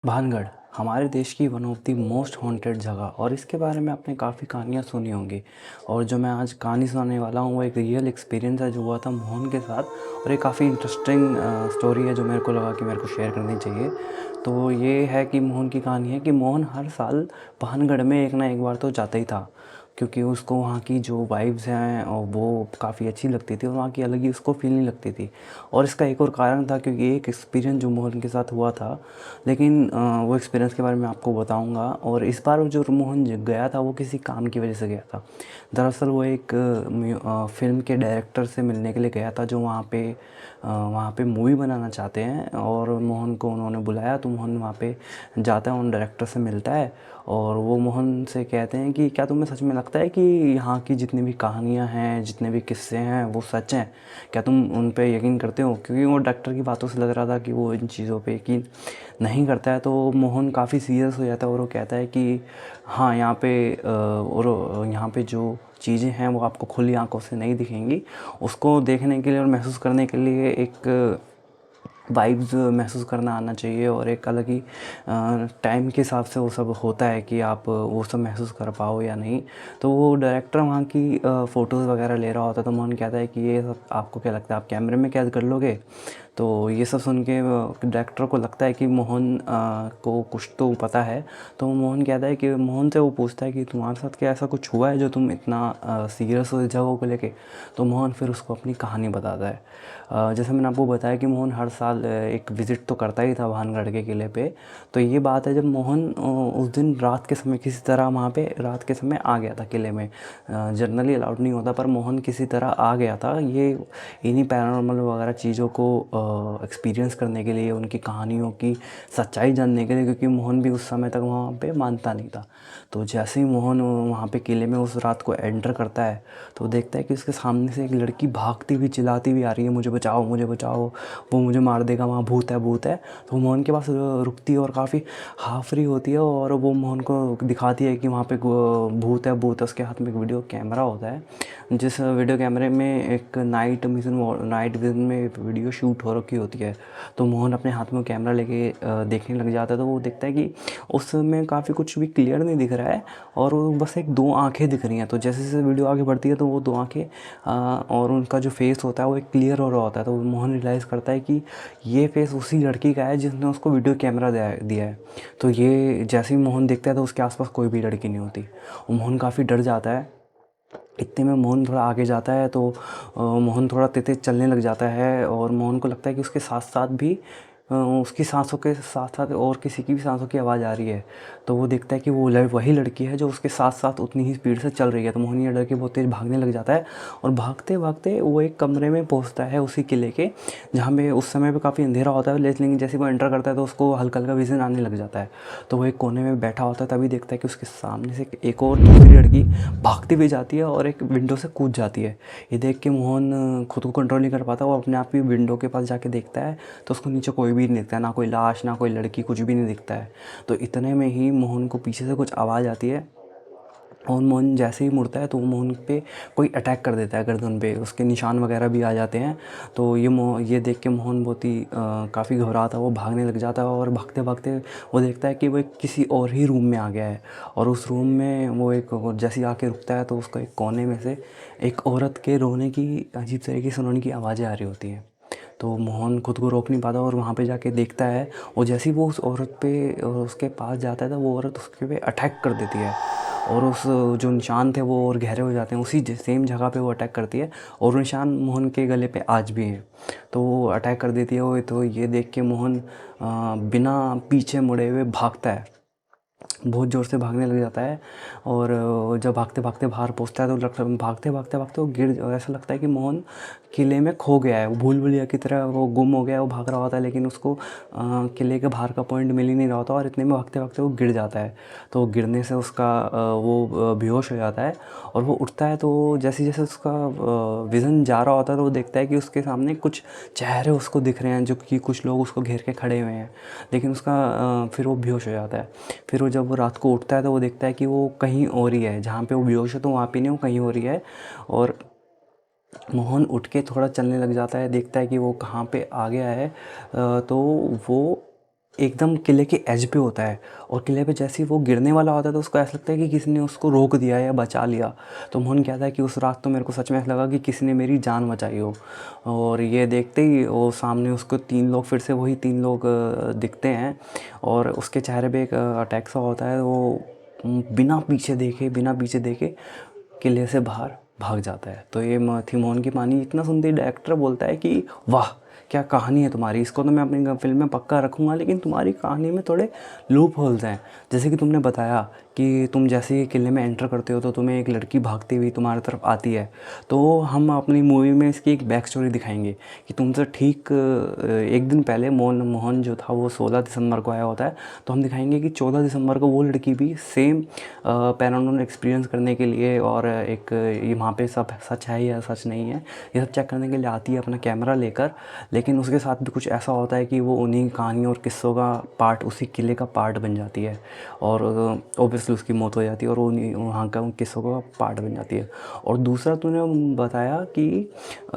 भानगढ़ हमारे देश की one of the most haunted जगह और इसके बारे में आपने काफ़ी कहानियाँ सुनी होंगी। और जो मैं आज कहानी सुनाने वाला हूँ वो एक रियल एक्सपीरियंस है जो हुआ था मोहन के साथ। और ये काफ़ी इंटरेस्टिंग स्टोरी है जो मेरे को लगा कि मेरे को शेयर करनी चाहिए। तो ये है कि मोहन की कहानी है कि मोहन हर साल भानगढ़ में एक ना एक बार तो जाता ही था, क्योंकि उसको वहाँ की जो वाइब्स हैं और वो काफ़ी अच्छी लगती थी और वहाँ की अलग ही उसको फीलिंग लगती थी। और इसका एक और कारण था, क्योंकि एक एक्सपीरियंस जो मोहन के साथ हुआ था, लेकिन वो एक्सपीरियंस के बारे में आपको बताऊंगा। और इस बार जो मोहन गया था वो किसी काम की वजह से गया था। दरअसल वो एक फ़िल्म के डायरेक्टर से मिलने के लिए गया था जो वहाँ पे मूवी बनाना चाहते हैं। और मोहन को उन्होंने बुलाया तो मोहन वहाँ पे जाता है, उन डायरेक्टर से मिलता है। और वो मोहन से कहते हैं कि क्या तुम्हें सच में लगता है कि यहाँ की जितनी भी कहानियाँ हैं, जितने भी किस्से हैं वो सच हैं? क्या तुम उन पे यकीन करते हो? क्योंकि वो डॉक्टर की बातों से लग रहा था कि वो इन चीज़ों पे यकीन नहीं करता है। तो मोहन काफ़ी सीरियस हो जाता है और वो कहता है कि हाँ, यहाँ पे और यहाँ पे जो चीज़ें हैं वो आपको खुली आंखों से नहीं दिखेंगी। उसको देखने के लिए और महसूस करने के लिए एक वाइब्स महसूस करना आना चाहिए और एक अलग ही टाइम के हिसाब से वो सब होता है कि आप वो सब महसूस कर पाओ या नहीं। तो वो डायरेक्टर वहाँ की फ़ोटोज़ वगैरह ले रहा होता है तो मोहन कहता है कि ये सब आपको क्या लगता है, आप कैमरे में कैद कर लोगे? तो ये सब सुन के डायरेक्टर को लगता है कि मोहन को कुछ तो पता है। तो मोहन कहता है कि मोहन से वो पूछता है कि तुम्हारे साथ क्या ऐसा कुछ हुआ है जो तुम इतना सीरियस हो इस जगह को लेके? तो मोहन फिर उसको अपनी कहानी बताता है। जैसे मैंने आपको बताया कि मोहन हर साल एक विज़िट तो करता ही था भानगढ़ के किले पे। तो ये बात है जब मोहन उस दिन रात के समय किसी तरह वहाँ पे रात के समय आ गया था किले में। जनरली अलाउड नहीं होता पर मोहन किसी तरह आ गया था, ये इन्हीं पैरानॉर्मल वगैरह चीज़ों को एक्सपीरियंस करने के लिए, उनकी कहानियों की सच्चाई जानने के लिए, क्योंकि मोहन भी उस समय तक वहाँ पे मानता नहीं था। तो जैसे ही मोहन वहाँ पे किले में उस रात को एंटर करता है तो देखता है कि उसके सामने से एक लड़की भागती हुई चिल्लाती हुई आ रही है, मुझे बचाओ मुझे बचाओ, वो मुझे मार देगा, वहाँ भूत है भूत है। तो मोहन के पास रुकती है और काफ़ी हाफरी होती है और वो मोहन को दिखाती है कि वहाँ पे भूत है भूत है। उसके हाथ में एक वीडियो कैमरा होता है, जिस वीडियो कैमरे में एक नाइट विज़न में वीडियो शूट हो रखी होती है। तो मोहन अपने हाथ में कैमरा लेके देखने लग जाता है। तो वो देखता है कि उसमें काफ़ी कुछ भी क्लियर नहीं दिख रहा है और वो बस एक दो आंखें दिख रही हैं। तो जैसे जैसे वीडियो आगे बढ़ती है तो वो दो आंखें और उनका जो फेस होता है वो एक क्लियर हो रहा होता है। तो मोहन रियलाइज़ करता है कि ये फेस उसी लड़की का है जिसने उसको वीडियो कैमरा दिया है। तो ये जैसे ही मोहन देखता है तो उसके आसपास कोई भी लड़की नहीं होती और मोहन काफ़ी डर जाता है। इतने में मोहन थोड़ा आगे जाता है तो मोहन थोड़ा तेज़ चलने लग जाता है और मोहन को लगता है कि उसके साथ साथ भी उसकी सांसों के साथ साथ और किसी की भी सांसों की आवाज़ आ रही है। तो वो देखता है कि वो वही लड़की है जो उसके साथ साथ उतनी ही स्पीड से चल रही है। तो मोहन ये डर के बहुत तेज़ भागने लग जाता है और भागते भागते वो एक कमरे में पहुंचता है उसी किले के, जहाँ पे उस समय पे काफ़ी अंधेरा होता है। लेकिन जैसे वो एंटर करता है तो उसको हल्का हल्का विजन आने लग जाता है। तो वो एक कोने में बैठा होता है, तभी देखता है कि उसके सामने से एक और दूसरी लड़की भागती हुई जाती है और एक विंडो से कूद जाती है। ये देख के मोहन खुद को कंट्रोल नहीं कर पाता, वो अपने आप ही विंडो के पास जाके देखता है तो उसको नीचे कोई भी नहीं दिखता है, ना कोई लाश ना कोई लड़की, कुछ भी नहीं दिखता है। तो इतने में ही मोहन को पीछे से कुछ आवाज़ आती है और मोहन जैसे ही मुड़ता है तो मोहन पे कोई अटैक कर देता है, गर्दन पे उसके निशान वगैरह भी आ जाते हैं। तो ये देख के मोहन बहुत ही काफ़ी घबराता है, वो भागने लग जाता है और भागते भागते वो देखता है कि वो एक किसी और ही रूम में आ गया है। और उस रूम में वो एक जैसे ही आके रुकता है तो उसका एक कोने में से एक औरत के रोने की, अजीब तरीके से रोने की आवाज़ें आ रही होती हैं। तो मोहन खुद को रोक नहीं पाता और वहाँ पे जाके देखता है और जैसे ही वो उस औरत पे उसके पास जाता है तो वो औरत उसके पे अटैक कर देती है। और उस जो निशान थे वो और गहरे हो जाते हैं, उसी सेम जगह पे वो अटैक करती है और वो निशान मोहन के गले पे आज भी हैं। तो वो अटैक कर देती है वो। तो ये देख के मोहन बिना पीछे मुड़े हुए भागता है, बहुत ज़ोर से भागने लग जाता है। और जब भागते भागते बाहर पहुंचता है तो भागते भागते भागते वो ऐसा लगता है कि मोहन किले में खो गया है, वो भूल भुलैया की तरह वो गुम हो गया है। वो भाग रहा होता है लेकिन उसको किले के बाहर का पॉइंट मिल ही नहीं रहा होता और इतने में भागते भागते वो गिर जाता है। तो गिरने से उसका वो बेहोश हो जाता है और वो उठता है। तो जैसे जैसे उसका विज़न जा रहा होता है तो वो देखता है कि उसके सामने कुछ चेहरे उसको दिख रहे हैं, जो कि कुछ लोग उसको घेर के खड़े हुए हैं। लेकिन उसका फिर वो बेहोश हो जाता है। फिर वो जब वो रात को उठता है तो वो देखता है कि वो कहीं और ही है, जहाँ पे वो बेहोश है तो वहाँ पे नहीं, वो कहीं और ही है। और मोहन उठ के थोड़ा चलने लग जाता है, देखता है कि वो कहाँ पे आ गया है। तो वो एकदम किले के एज पे होता है, और किले पे जैसे ही वो गिरने वाला होता है तो उसको ऐसा लगता है कि किसी ने उसको रोक दिया या बचा लिया। तो मोहन कहता है कि उस रात तो मेरे को सच में ऐसा लगा कि किसी ने मेरी जान बचाई हो। और ये देखते ही वो सामने उसको 3 लोग, फिर से वही 3 लोग दिखते हैं, और उसके चेहरे पे एक अटैक सा होता है। वो बिना पीछे देखे किले से बाहर भाग जाता है। तो ये थी मोहन की कहानी। इतना सुनते ही डायरेक्टर बोलता है कि वाह, क्या कहानी है तुम्हारी, इसको तो मैं अपनी फिल्म में पक्का रखूँगा, लेकिन तुम्हारी कहानी में थोड़े लूप होल्स हैं। जैसे कि तुमने बताया कि तुम जैसे ही किले में एंटर करते हो तो तुम्हें एक लड़की भागती हुई तुम्हारी तरफ आती है। तो हम अपनी मूवी में इसकी एक बैक स्टोरी दिखाएंगे कि तुमसे ठीक एक दिन पहले मोहन जो था वो 16 दिसंबर को आया होता है। तो हम दिखाएंगे कि 14 दिसंबर को वो लड़की भी सेम पैरानॉर्मल एक्सपीरियंस करने के लिए, और एक ये वहाँ पे सब सच है या सच नहीं है ये सब चेक करने के लिए आती है अपना कैमरा लेकर। लेकिन उसके साथ भी कुछ ऐसा होता है कि वो उन्हीं कहानियों और किस्सों का पार्ट, उसी किले का पार्ट बन जाती है, और ऑब्वियसली उसकी मौत हो जाती है और वो वहाँ का उन किस्सों का पार्ट बन जाती है। और दूसरा तूने बताया कि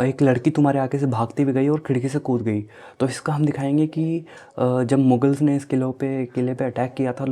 एक लड़की तुम्हारे आगे से भागती हुई गई और खिड़की से कूद गई। तो इसका हम दिखाएंगे कि जब मुगल्स ने इस किले पे अटैक किया था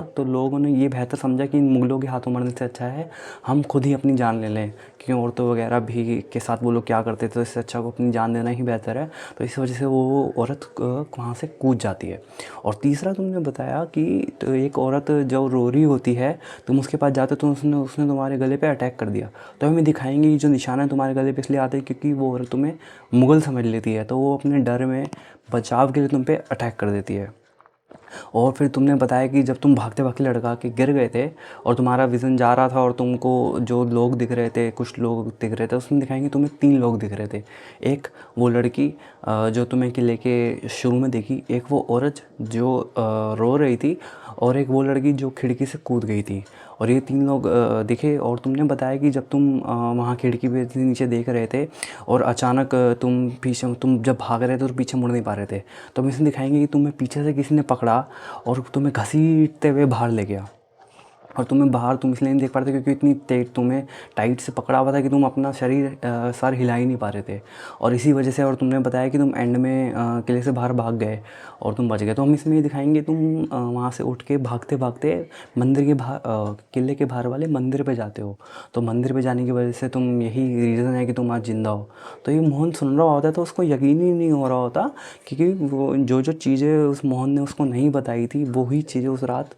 तो लोगों ने ये बेहतर समझा कि इन मुगलों के हाथों मरने से अच्छा है हम खुद ही अपनी जान ले लें, क्योंकि औरतों वगैरह भी के साथ वो लोग क्या करते थे, तो इससे अच्छा को अपनी जान देना ही बेहतर है। तो इस वजह से वो औरत वहाँ से कूद जाती है। और तीसरा तुमने बताया कि तो एक औरत जो रो रही होती है, तुम उसके पास जाते हो तो उसने उसने तुम्हारे गले पे अटैक कर दिया। तो हमें दिखाएंगे ये जो निशान है तुम्हारे गले पे इसलिए आते हैं क्योंकि वो औरत तुम्हें मुगल समझ लेती है, तो वो अपने डर में बचाव के लिए तुम पे अटैक कर देती है। और फिर तुमने बताया कि जब तुम भागते भागते लड़का के गिर गए थे और तुम्हारा विज़न जा रहा था और तुमको जो लोग दिख रहे थे, कुछ लोग दिख रहे थे, उसमें दिखाएंगे तुम्हें 3 लोग दिख रहे थे। एक वो लड़की जो तुम्हें किले के शुरू में देखी, एक वो औरत जो रो रही थी, और एक वो लड़की जो खिड़की से कूद गई थी। और ये 3 लोग दिखे। और तुमने बताया कि जब तुम वहाँ खिड़की पे से नीचे देख रहे थे और अचानक तुम जब भाग रहे थे तो पीछे मुड़ नहीं पा रहे थे, तो हम इसमें दिखाएंगे कि तुम्हें पीछे से किसी ने पकड़ा और तुम्हें घसीटते हुए बाहर ले गया। और तुम्हें बाहर तुम इसलिए नहीं देख पा रहे थे क्योंकि इतनी तेज तुम्हें टाइट से पकड़ा हुआ था कि तुम अपना सर हिला ही नहीं पा रहे थे, और इसी वजह से। और तुमने बताया कि तुम एंड में किले से बाहर भाग गए और तुम बच गए। तो हम इसमें ये दिखाएंगे तुम वहाँ से उठ के भागते भागते मंदिर के बाहर, किले के बाहर वाले मंदिर पे जाते हो। तो मंदिर पे जाने की वजह से तुम, यही रीज़न है कि तुम आज ज़िंदा हो। तो ये मोहन सुन रहा होता है तो उसको यकीन ही नहीं हो रहा होता, क्योंकि वो जो जो चीज़ें उस मोहन ने उसको नहीं बताई थी वही चीज़ें उस रात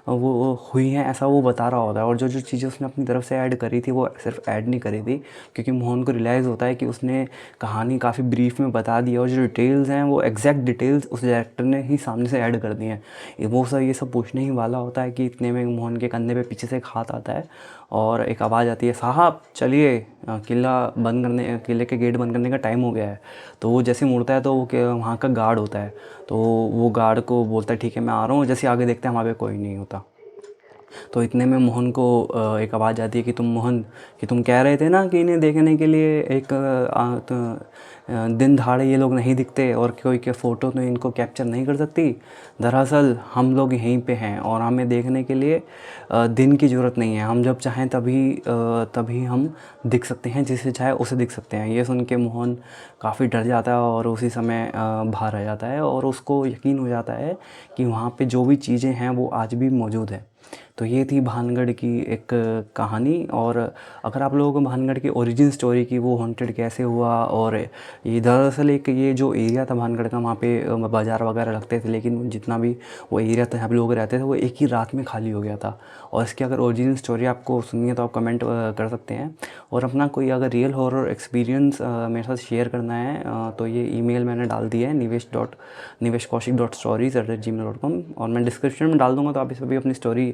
वो हुई हैं, ऐसा वो बता रहा होता है। और जो जो चीज़ें उसने अपनी तरफ से ऐड करी थी वो सिर्फ ऐड नहीं करी थी, क्योंकि मोहन को रियलाइज़ होता है कि उसने कहानी काफ़ी ब्रीफ में बता दी है, और जो डिटेल्स हैं वो एग्जैक्ट डिटेल्स उस डायरेक्टर ने ही सामने से ऐड कर दी हैं। वो सब ये सब पूछने ही वाला होता है कि इतने में मोहन के कंधे पे पीछे से एक हाथ आता है और एक आवाज़ आती है, साहब चलिए, किले के गेट बंद करने का टाइम हो गया है। तो वो जैसे मुड़ता है तो वो वहाँ का गार्ड होता है, तो वो गार्ड को बोलता है ठीक है मैं आ रहा हूँ। जैसे आगे देखते हैं वहाँ पे कोई नहीं होता। तो इतने में मोहन को एक आवाज़ आती है कि तुम कह रहे थे ना कि इन्हें देखने के लिए एक दिन दहाड़े ये लोग नहीं दिखते और कोई के फ़ोटो तो इनको कैप्चर नहीं कर सकती। दरअसल हम लोग यहीं पे हैं और हमें देखने के लिए दिन की ज़रूरत नहीं है, हम जब चाहें तभी हम दिख सकते हैं, जिसे चाहे उसे दिख सकते हैं। ये सुन के मोहन काफ़ी डर जाता है और उसी समय बाहर आ जाता है, और उसको यकीन हो जाता है कि वहाँ पे जो भी चीज़ें हैं वो आज भी मौजूद है। तो ये थी भानगढ़ की एक कहानी। और अगर आप लोगों को भानगढ़ की ओरिजिन स्टोरी की, वो हॉन्टेड कैसे हुआ, और ये दरअसल एक ये जो एरिया था भानगढ़ का, वहाँ पे बाज़ार वगैरह लगते थे, लेकिन जितना भी वो एरिया था जहाँ पे लोग रहते थे वो एक ही रात में खाली हो गया था। और इसकी अगर ओरिजिन स्टोरी आपको सुननी है तो आप कमेंट कर सकते हैं। और अपना कोई अगर रियल हॉरर एक्सपीरियंस मेरे साथ शेयर करना है तो ये ईमेल मैंने डाल दी है niveshkaushik.stories@gmail.com, और मैं डिस्क्रिप्शन में डाल दूँगा, तो आप इस पर भी अपनी स्टोरी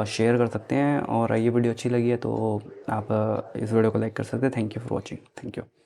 शेयर कर सकते हैं। और ये वीडियो अच्छी लगी है तो आप इस वीडियो को लाइक कर सकते हैं। Thank you for watching. Thank you.